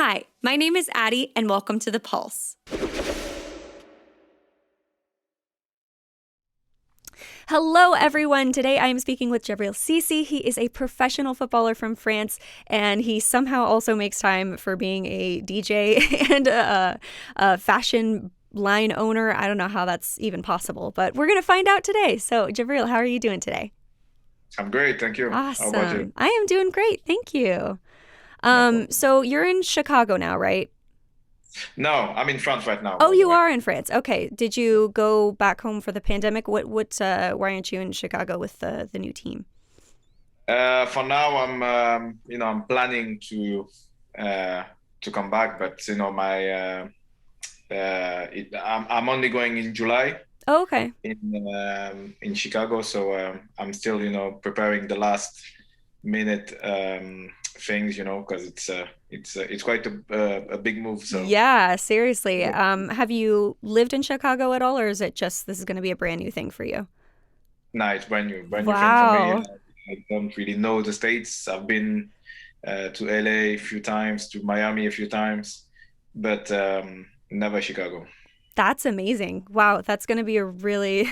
Hi, my name is Addie, and welcome to The Pulse. Hello, everyone. Today I am speaking with Djibril Cisse. He is a professional footballer from France, and he somehow also makes time for being a DJ and a fashion line owner. I don't know how that's even possible, but we're going to find out today. So, Djibril, how are you doing today? I'm great, thank you. How about you? Awesome. I am doing great. Thank you. No problem. So you're in Chicago now, right? No, I'm in France right now, Oh, by the you way. are in France. Okay. Did you go back home for the pandemic? Why aren't you in Chicago with the new team? For now, I'm planning uh, to come back, but I'm only going in July Oh, okay. in Chicago, so I'm still, preparing the last minute things, because it's quite a big move. So Yeah, seriously. yeah. Have you lived in Chicago at all, or is it just this is going to be a brand new thing for you? No, it's brand new thing for me. Wow. I don't really know the States. I've been to LA a few times, to Miami a few times, but never Chicago. That's amazing. Wow, that's going to be a really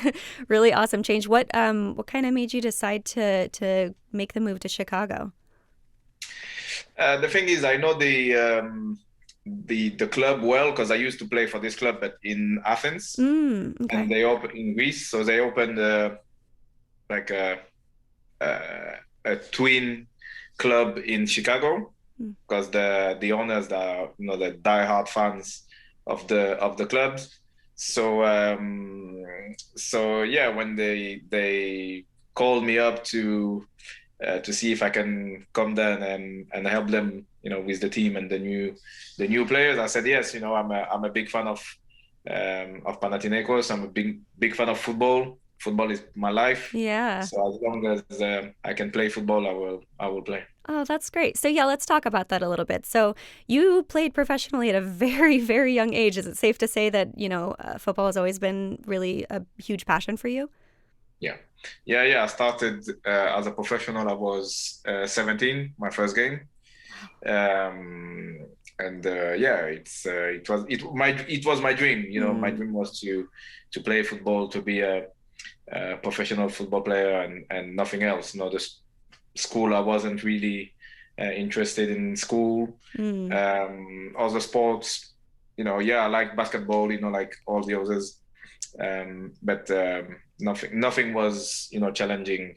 really awesome change. What kind of made you decide to make the move to Chicago? The thing is, I know the club well because I used to play for this club, but in Athens, and Okay. they open in Greece, so they opened like a twin club in Chicago Mm. because the owners are the diehard fans of the clubs. So so yeah, when they called me up to see if I can come down and help them, with the team and the new players, I said yes. I'm a big fan of Panathinaikos. I'm a big fan of football. Football is my life. Yeah. So as long as I can play football, I will play. Oh, that's great. So, yeah, let's talk about that a little bit. So, you played professionally at a very, very young age. Is it safe to say that, football has always been really a huge passion for you? Yeah, yeah. I started as a professional. I was 17, my first game, um, and yeah, it was my dream. My Mm, dream was to play football, to be a professional football player, and nothing else. School, I wasn't really interested in school. mm. Other sports, yeah, I like basketball, like all the others. But nothing was, challenging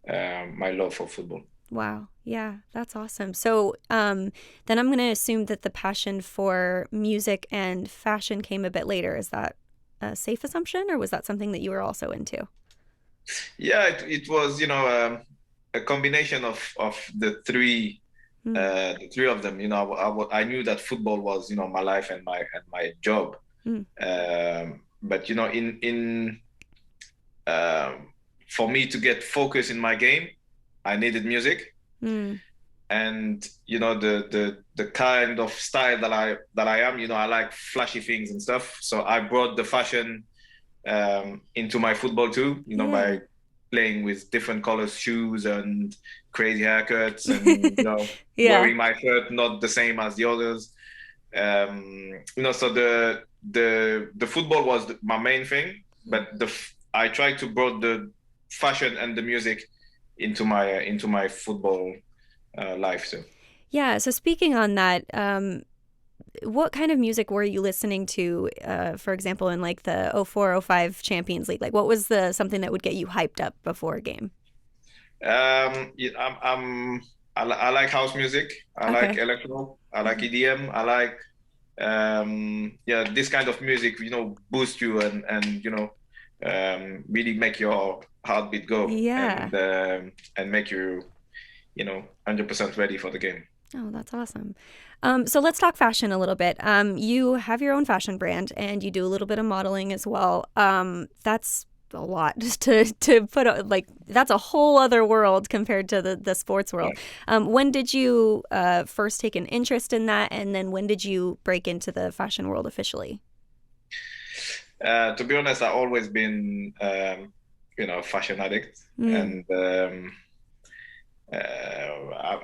my love for football. Wow. Yeah, that's awesome. So, then I'm going to assume that the passion for music and fashion came a bit later. Is that a safe assumption, or was that something that you were also into? Yeah, it was, a combination of Mm, the three of them. I knew that football was, my life and my job. mm, But for me to get focus in my game, I needed music. mm. And the kind of style that I am, I like flashy things and stuff. So I brought the fashion into my football too, Yeah. by playing with different colors shoes and crazy haircuts, and Yeah. wearing my shirt not the same as the others. So the football was my main thing, but I tried to brought the fashion and the music into my football life too. Yeah. So, speaking on that, what kind of music were you listening to, for example, in like the 04-05 Champions League? Like, what was the something that would get you hyped up before a game? Yeah, I like house music. I like Okay. electro. I like EDM. I like yeah, this kind of music, boost you and really make your heartbeat go Yeah. and make you 100% ready for the game. Oh, that's awesome. So let's talk fashion a little bit. You have your own fashion brand and you do a little bit of modeling as well. That's a lot just to put like that's a whole other world compared to the sports Yeah. world. When did you first take an interest in that, and then when did you break into the fashion world officially? To be honest, I've always been fashion addict, Mm, and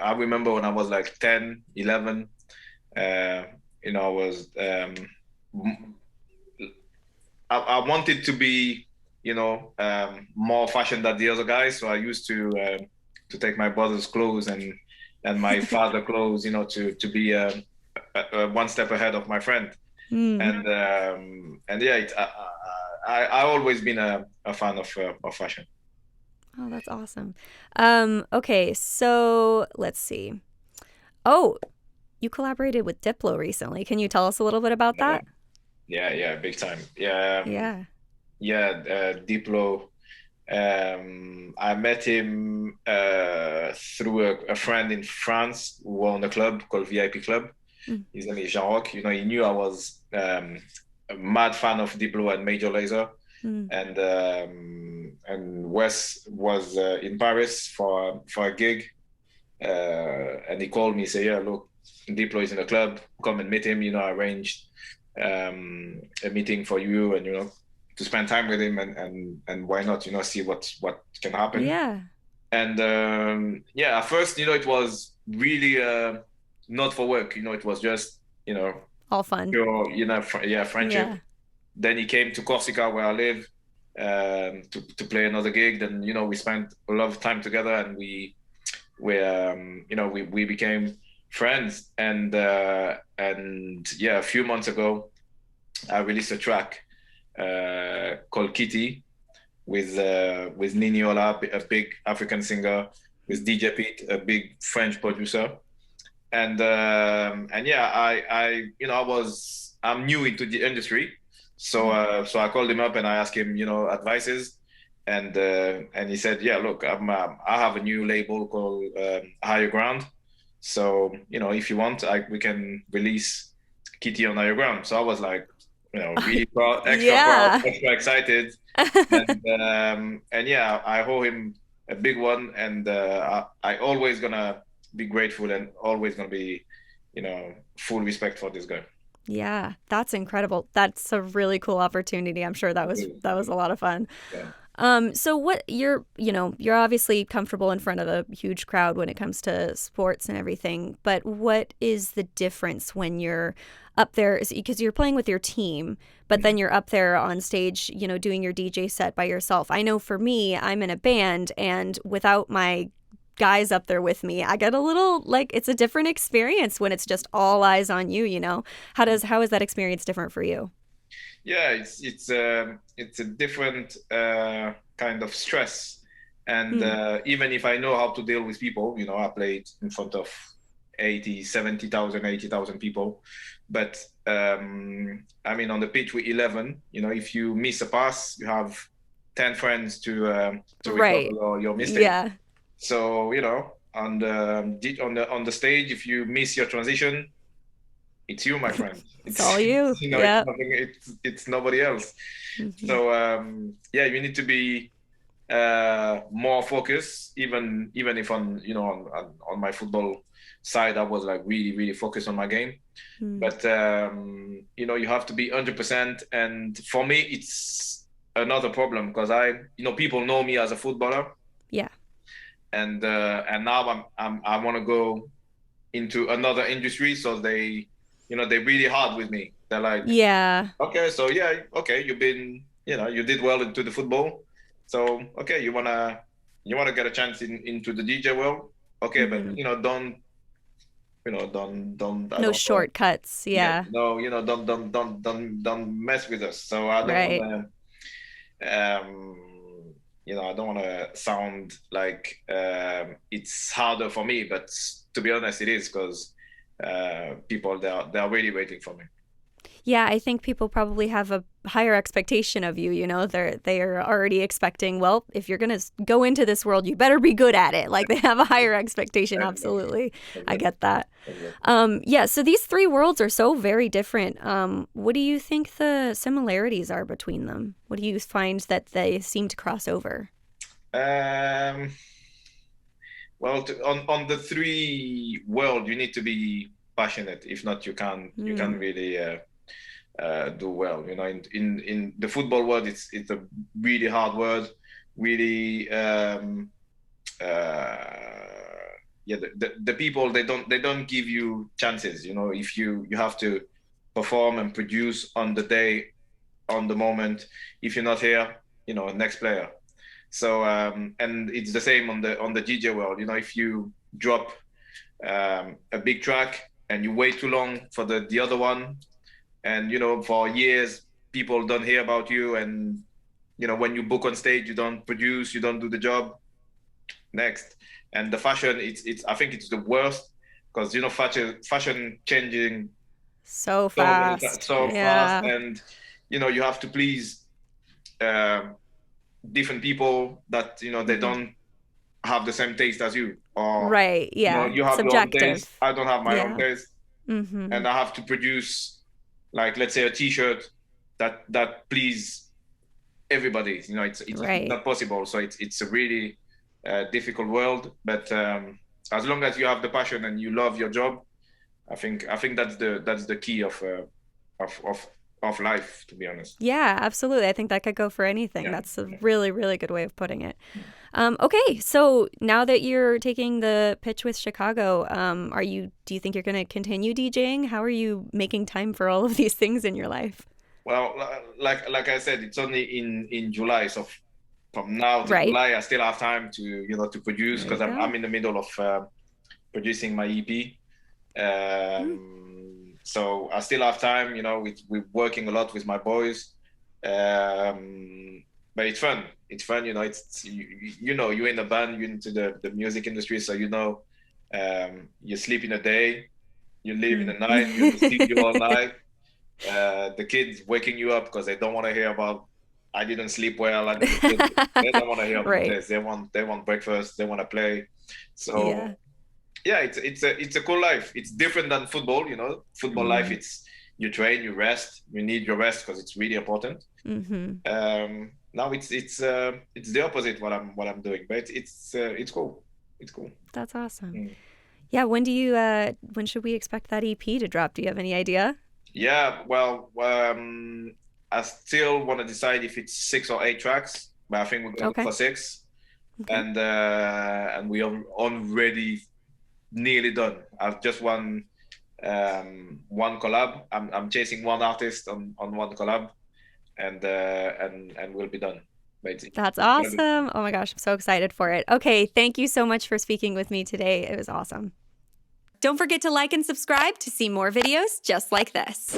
I remember when I was like 10, 11. You know, I was I wanted to be, you know, more fashion than the other guys. So I used to take my brother's clothes and my father clothes, you know, to be one step ahead of my friend. Mm. And yeah, I always been a fan of fashion. Oh, that's awesome. Okay, so let's see. Oh, you collaborated with Diplo recently. Can you tell us a little bit about Yeah, that? yeah, big time. Yeah, Yeah. yeah, Diplo. I met him through a friend in France who owned a club called VIP Club. Mm. His name is Jean-Roch. You know, he knew I was a mad fan of Diplo and Major Lazer. Mm. And Wes was in Paris for a gig, and he called me, say, yeah, look, Diplo is in the club, come and meet him. You know, I arranged a meeting for you, and you know, to spend time with him, and why not, you know, see what can happen. Yeah. And yeah, at first, you know, it was really not for work. You know, it was just, you know, All fun. pure, you know, yeah, friendship. Yeah. Then he came to Corsica, where I live, to play another gig. Then you know we spent a lot of time together, and we you know we became friends. And yeah, a few months ago, I released a track called Kitty with Niniola, a big African singer, with DJ Pete, a big French producer. And yeah, I you know I'm new into the industry, so Mm. so I called him up and I asked him, you know, advices. And he said, yeah, look, I have a new label called Higher Ground, so you know, if you want, we can release Kitty on Higher Ground. So I was like, you know, really proud, Yeah. extra excited. And yeah, I owe him a big one, and I always gonna be grateful and always gonna be, you know, full respect for this guy. Yeah, that's incredible. That's a really cool opportunity. I'm sure that was a lot of fun. Yeah. So what you're obviously comfortable in front of a huge crowd when it comes to sports and everything, but what is the difference when you're up there? Because you're playing with your team, but then you're up there on stage, doing your DJ set by yourself. I know for me, I'm in a band, and without my guys up there with me, I get a little like it's a different experience when it's just all eyes on you. How is that experience different for you? Yeah, it's a different kind of stress, and Hmm. even if I know how to deal with people, you know, I played in front of 80 people, but I mean, on the pitch with 11, you know, if you miss a pass, you have 10 friends to recover Right. your mistake. Yeah. So you know, on the stage, if you miss your transition, it's you, my friend. It's all you. You know, it's Yeah. nothing. It's nobody else. Hmm. So yeah, you need to be more focused. Even if on, you know, on my football side, I was like really focused on my game. Hmm. But you know, you have to be 100%. And for me, it's another problem because you know, people know me as a footballer, Yeah. and now I want to go into another industry, so they, you know, they're really hard with me. They're like, Yeah. okay, so yeah, okay, you've been, you know, you did well into the football, so okay, you wanna get a chance into the DJ world, okay, but Hmm. you know, don't, you know, don't I No don't know, shortcuts. yeah, Yeah. no, you know, don't mess with us. So I don't Right. wanna, you know, I don't wanna sound like it's harder for me, but to be honest, it is because people they're really waiting for me. Yeah, I think people probably have a higher expectation of you. They are already expecting, well, if you're gonna go into this world, you better be good at it. Like they have a higher expectation. Exactly. Absolutely. I Exactly. get that. Exactly. Yeah, so these three worlds are so very different. What do you think the similarities are between them? What do you find that they seem to cross over? Um, well, on the three world, you need to be passionate. If not, you can't Hmm. really do well. You know, in the football world, it's a really hard word, really uh, the people, they don't give you chances. If you have to perform and produce on the day, on the moment. If you're not here, next player. So and it's the same on the DJ world. If you drop a big track and you wait too long for the other one, and for years people don't hear about you, and when you book on stage, you don't produce, you don't do the job. Next. And the fashion, it's I think it's the worst, because fashion changing So so many fast. so fast, Yeah. and you have to please uh, different people that they don't have the same taste as you, or Right. Yeah. you have your own taste. Subjective. I don't have my own Yeah. taste, and I have to produce, like, let's say, a T-shirt that please everybody. It's Right. not possible. So it's a really difficult world. But as long as you have the passion and you love your job, I think that's the key of life, to be honest. Yeah, absolutely. I think that could go for anything. Yeah. That's a really, really good way of putting it. Okay, so now that you're taking the pitch with Chicago, do you think you're going to continue DJing? How are you making time for all of these things in your life? Well, like I said, it's only in July, so from now to Right. July, I still have time to produce, There you because I'm go. in the middle of producing my EP. Mm. So I still have time. We're working a lot with my boys, but it's fun. It's fun. You're in a band, you're into the music industry, so you sleep in a day, you live in the night, you're in the studio all night. The kids waking you up because they don't want to hear about, I didn't sleep well. They don't want to hear about Right. this. They want breakfast. They want to play. So Yeah. yeah, it's a cool life. It's different than football. Football life, Mm. it's you train, you rest. You need your rest because it's really important. Mm-hmm. Now it's the opposite what I'm doing, but it's cool. It's cool. That's awesome. Mm. Yeah, when should we expect that EP to drop? Do you have any idea? Yeah, well, I still want to decide if it's 6 or 8 tracks, but I think we're gonna go Okay. for 6, Okay. and we are already nearly done. I've just one collab. I'm chasing one artist on one collab, and we'll be done. But That's it's gonna be. awesome. Oh my gosh, I'm so excited for it. Okay, thank you so much for speaking with me today. It was awesome. Don't forget to like and subscribe to see more videos just like this.